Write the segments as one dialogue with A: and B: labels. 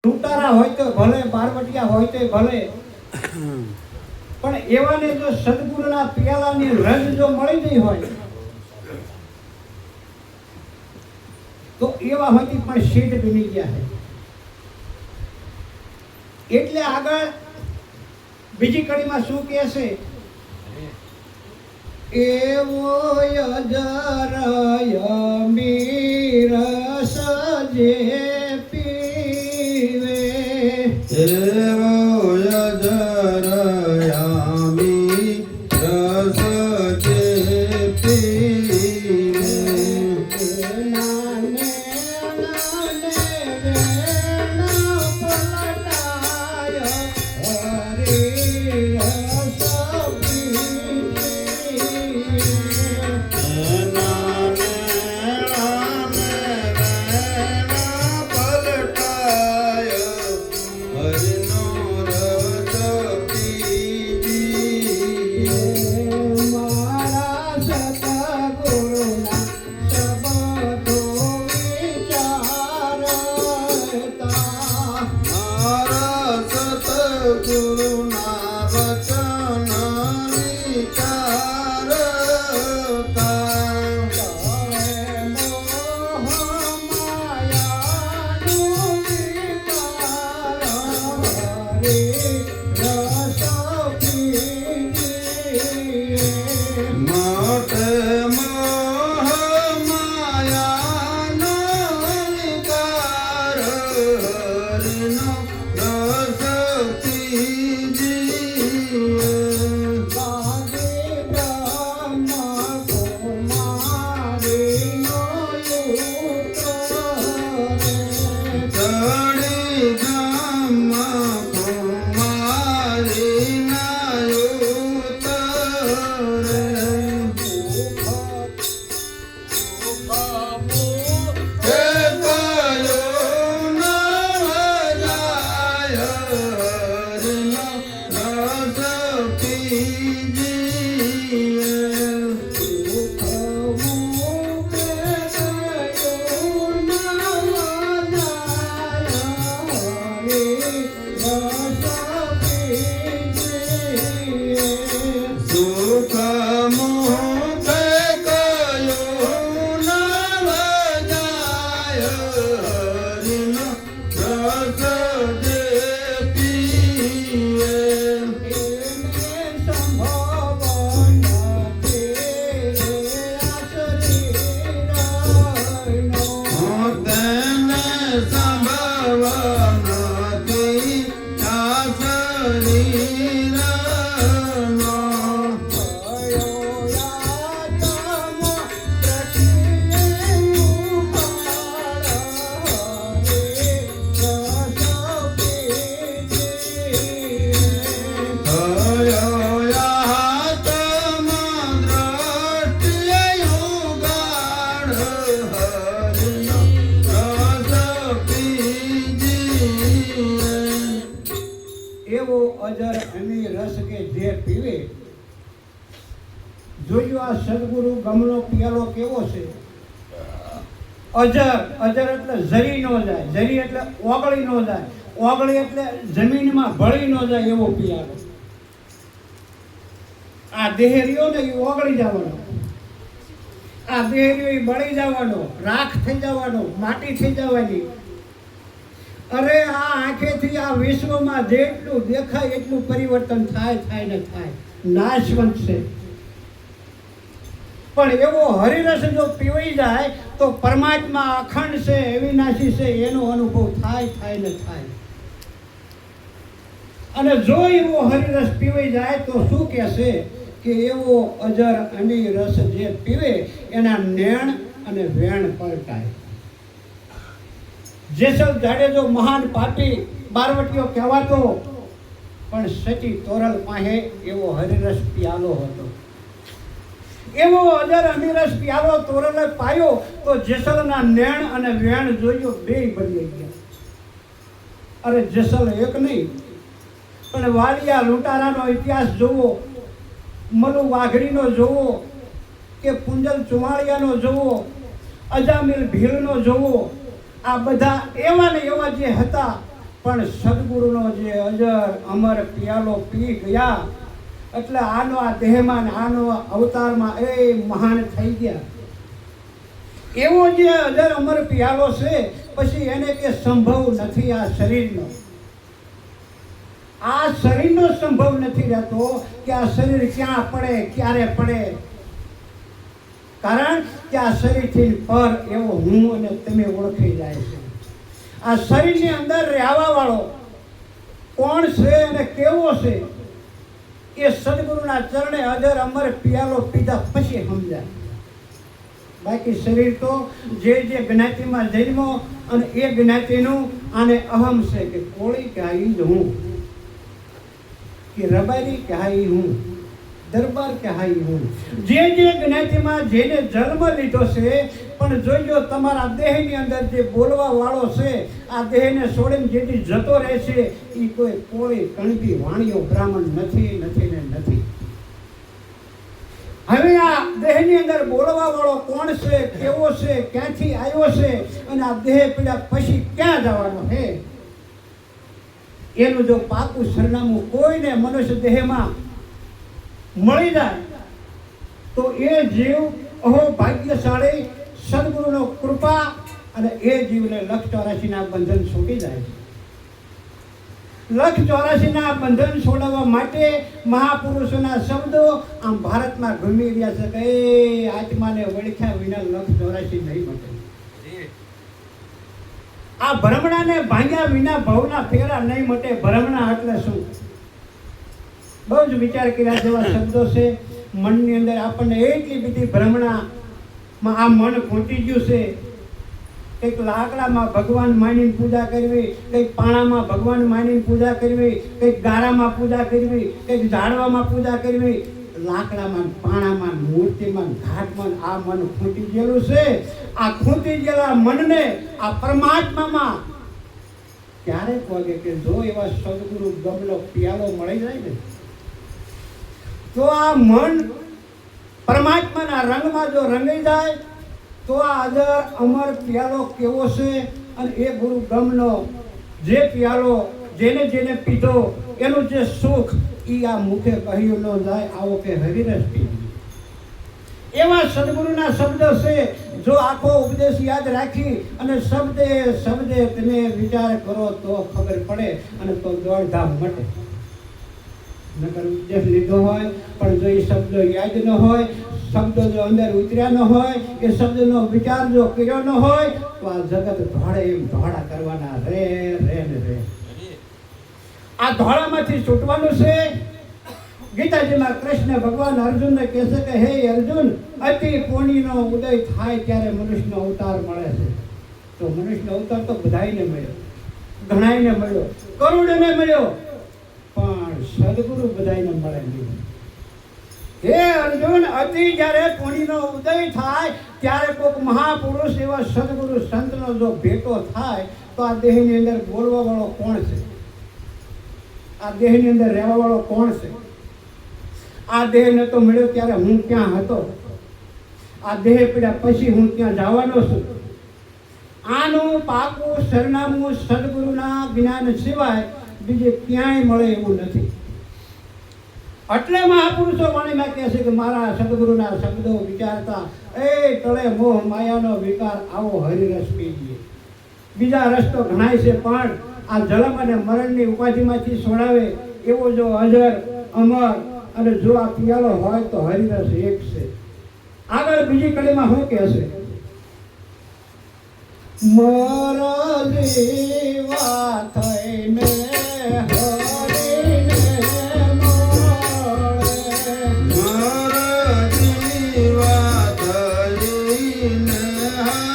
A: લૂંટારા હોય તો ભલે, બારવટિયા હોય તો ભલે, પણ એવાને જો સદગુરુના પિયાલાની રજ જો મળી ગઈ હોય તો એવા હોતી પણ શેઠ બની ગયા છે. એટલે આગળ બીજી કડીમાં શું કહે છે? એવો અજરય મીરસ જે પીવે,
B: એવો અજરયામી રસ જે પીવે,
A: નાને નાને વેણ પલટાય હરી રસ પીવે. એવો અજર અમી રસ કે જે પીવે. જોયું આ સદગુરુ ગમનો પિયાલો કેવો છે? અજર, અજર એટલે જરી ન જાય, જરી એટલે ઓગળી ન જાય, ઓગળી એટલે જમીનમાં ભળી ન જાય એવો પિયાલો. આ દેહરીઓ ને એ ઓગળી જવાનો, આ દેહરીઓ એ બળી જવાનો, રાખ થઈ જવાનો, માટી થઈ જવાની. અરે આ આંખેથી આ વિશ્વમાં જેટલું દેખાય એટલું પરિવર્તન થાય ને થાય, નાશવંત છે. પણ એવો હરિરસ જો પીવાઈ જાય તો પરમાત્મા અખંડ છે, અવિનાશી છે, એનો અનુભવ થાય ને થાય. અને જો એવો હરિરસ પીવાઈ જાય તો શું કહેશે કે એવો અજર અમી રસ જે પીવે એના નેણ અને વેણ પલટાય. જેસલ જાડેજો મહાન પાટી બારવટીયો કહેવાતો, પણ સચી તોરલ પાસે એવો હરિરસ પિયાલો હતો. એવો અજર અમીરસ પિયાલો તોરલે પાયો તો જેસલના નેણ અને વેણ જોયો, બે બદલાઈ ગયા. અરે જેસલ એક નહીં, પણ વાલિયા લૂંટારાનો ઇતિહાસ જોવો, મનુ વાઘડીનો જોવો, કે પુંજલ ચુમાળિયાનો જોવો, અજામિલ ભીલનો જોવો, આ બધા એવા ને એવા જે હતા પણ સદગુરુનો જે અજર અમર પિયાલો પી ગયા એટલે આનો આ દેહમાં ને આનો અવતારમાં એ મહાન થઈ ગયા. એવો જે અજર અમર પિયાલો છે પછી એને કે સંભવ નથી આ શરીરનો. આ શરીરનો સંભવ નથી રહેતો કે આ શરીર ક્યાં પડે ક્યારે પડે, કારણ કે આ શરીરથી પર એવો હું અને તમે ઓળખી જાય છે. આ શરીરની અંદર રહેવા વાળો કોણ છે અને કેવો છે એ સદગુરુના ચરણે અજર અમર પિયાલો પીધા પછી સમજાય. બાકી શરીર તો જે જ્ઞાતિમાં જન્મો અને એ જ્ઞાતિનું આને અહમ છે કે કોળી કે આ ઈ જ હું, કે રબારી કે હા ઈ હું, દરબાર કે હા ઈ હું. જે જ્ઞાતિમાં જેને જન્મ લીધો છે, પણ જોઈજો તમારા દેહની અંદર જે બોલવા વાળો છે આ દેહને છોડીને જેથી જતો રહે છે એ કોઈ કોળી કણબી વાણિયો બ્રાહ્મણ નથી નથી ને નથી. હવે આ દેહની અંદર બોલવા વાળો કોણ છે, કેવો છે, ક્યાંથી આવ્યો છે અને આ દેહ પીડા પછી ક્યાં જવાનો છે એનું જો પાકું સરનામું કોઈને મનુષ્ય દેહમાં મળી જાય તો એ જીવ અહો ભાગ્યશાળી, સદગુરુનો કૃપા અને એ જીવને 184 બંધન છૂટી જાય છે. 184 બંધન છોડાવવા માટે મહાપુરુષોના શબ્દો આમ ભારતમાં ઘૂમી રહ્યા છે કે એ આત્માને ઓળખ્યા વિના 184 નહીં મટે. આ ભ્રમણાને ભાંગ્યા વિના ભવના ફેરા નહીં મટે. ભ્રમણા એટલે શું? બહુ જ વિચાર કર્યા જેવા શબ્દો છે. મનની અંદર આપણને એટલી બધી ભ્રમણામાં આ મન ખૂંટી ગયું છે. કંઈક લાકડામાં ભગવાન માનીને પૂજા કરવી, કંઈક પાણામાં ભગવાન માનીને પૂજા કરવી, કંઈક ગારામાં પૂજા કરવી, કંઈક ઝાડવામાં પૂજા કરવી, લાકડામાં, પાણામાં, મૂર્તિમાં, ઘાટમાં આ મન ખૂંટી ગયેલું છે. આ ખૂંટી ગયેલા મનને આ પરમાત્મામાં ક્યારે પહોંચે કે જો એવા સદગુરુ ગમલો પિયાલો મળી જાય ને તો આ મન પરમાત્માના રંગમાં જો રંગાઈ જાય તો આ અજર અમર પિયાલો કેવો છે અને એ ગુરુ ગમનો જે પિયાલો જેને જેને પીધો એનું જે સુખ એ આ મુખે કહ્યું ન જાય આવો કે હરિરસ પીવી. એવા સદગુરુના શબ્દ છે. જો આખો ઉપદેશ યાદ રાખી અને શબ્દે શબ્દે તમે વિચાર કરો તો ખબર પડે અને તો દોડધામ મટે. નકર ઉપદેશ લીધો હોય પણ જો એ શબ્દો યાદ ન હોય, શબ્દો જો અંદર ઉતર્યા ન હોય, એ શબ્દનો વિચાર જો કર્યો ન હોય તો આ જગત ધોળે એમ ધોળા કરવાના રે રે ને રે. આ ધોળામાંથી છૂટવાનું છે. ગીતાજીમાં કૃષ્ણ ભગવાન અર્જુનને કહે છે કે હે અર્જુન, અતિ પુણ્યનો ઉદય થાય ત્યારે મનુષ્યનો અવતાર મળે છે. તો મનુષ્યનો અવતાર તો બધાયને મળ્યો, ઘણાયને મળ્યો, કરોડોને મળ્યો, પણ સદગુરુ બધાયને મળે નહીં. હે અર્જુન, અતિ જ્યારે પુણ્યનો ઉદય થાય ત્યારે કોઈક મહાપુરુષ એવા સદગુરુ સંતનો જો ભેટો થાય તો આ દેહની અંદર બોલવા વાળો કોણ છે? આ દેહની અંદર રહેવા વાળો કોણ છે? આ દેહ નતો મળ્યો ત્યારે હું ક્યાં હતો? આ દેહ પડ્યા પછી હું ક્યાં જવાનો છું? આનું પાકું સરનામું સદગુરુના જ્ઞાન સિવાય બીજે ક્યાંય મળે એવું નથી. એટલે મહાપુરુષો વાણીમાં કહે છે કે મારા સદગુરુના શબ્દો વિચારતા એ તળે મોહ માયાનો વિકાર આવો હરિરસ પીજીએ. બીજા રસ તો ઘણાય છે પણ આ જન્મ અને મરણની ઉપાધિમાંથી છોડાવે એવો જો અજર અમર અને જો આ પિયાલો હોય તો હરિરસ એક છે. આગળ બીજી કડીમાં શું કહે છે? મારા દેવા થઈને હરિને મળે,
B: મારા દેવા થઈને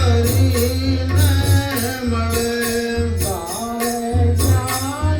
B: હરિને મળે.
A: ગાળે જ્ઞાન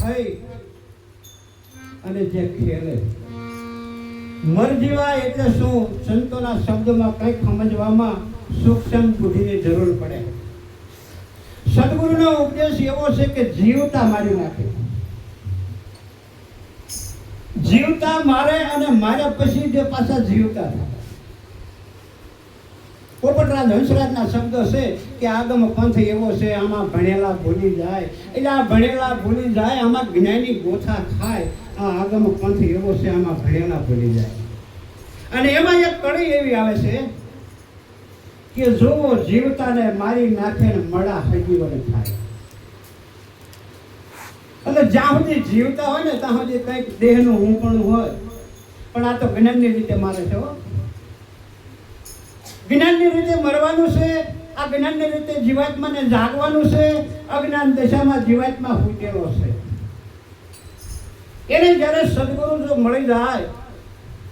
A: થઈ અને જે ખેલે. મરજીવા એટલે શું? સંતોના શબ્દોમાં કંઈક સમજવામાં સૂક્ષ્મ બુદ્ધિની જરૂર પડે. સદગુરુનો ઉપદેશ એવો છે કે જીવતા મારી નાખે. જીવતા મારે અને માર્યા પછી જે પાછા જીવતા થાય. પોપટરાજ હંસરાજના શબ્દો છે કે આગમ પંથ એવો છે, આમાં ભણેલા ભૂલી જાય. એટલે આ ભણેલા ભૂલી જાય, આમાં જ્ઞાની ગોથા ખાય. આ આગમ પંથ એવો છે, આમાં ભણેલા ભૂલી જાય. અને એમાં એક કડી એવી આવે છે કે જો જીવતાને મારી નાખે ને મળા સજીવન થાય. એટલે જ્યાં સુધી જીવતા હોય ને ત્યાં સુધી કંઈક દેહનું હું પણ હોય, પણ આ તો જ્ઞાનની રીતે મારે છે. જ્ઞાનની રીતે મરવાનું છે, આ જ્ઞાનની રીતે જીવાત્માને જાગવાનું છે. અજ્ઞાન દશામાં જીવાત્મા ફૂટેલો છે. એને જ્યારે સદગુરુ જો મળી જાય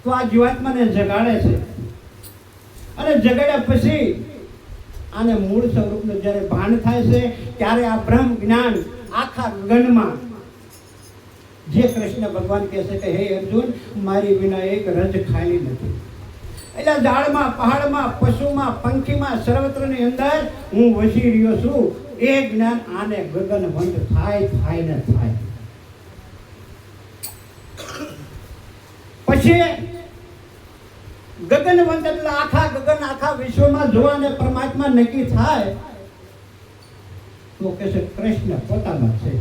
A: તો આ જીવાત્માને જગાડે છે. અને જગાડ્યા પછી આને મૂળ સ્વરૂપનું જ્યારે ભાન થાય છે ત્યારે આ બ્રહ્મ જ્ઞાન આખા ગગનમાં, જે કૃષ્ણ ભગવાન કહે છે કે હે અર્જુન, મારી વિના એક રજ ખાલી નથી. એટલે ઝાડમાં, પહાડમાં, પશુમાં, પંખીમાં, સર્વત્રની અંદર હું વસી રહ્યો છું. એ જ્ઞાન આને ગગનવંત થાય ને થાય. પછી ગગનવંત એટલે આખા ગગન, આખા વિશ્વમાં જોવાને પરમાત્મા નક્કી થાય તો કે છે કૃષ્ણ પોતામાં છે.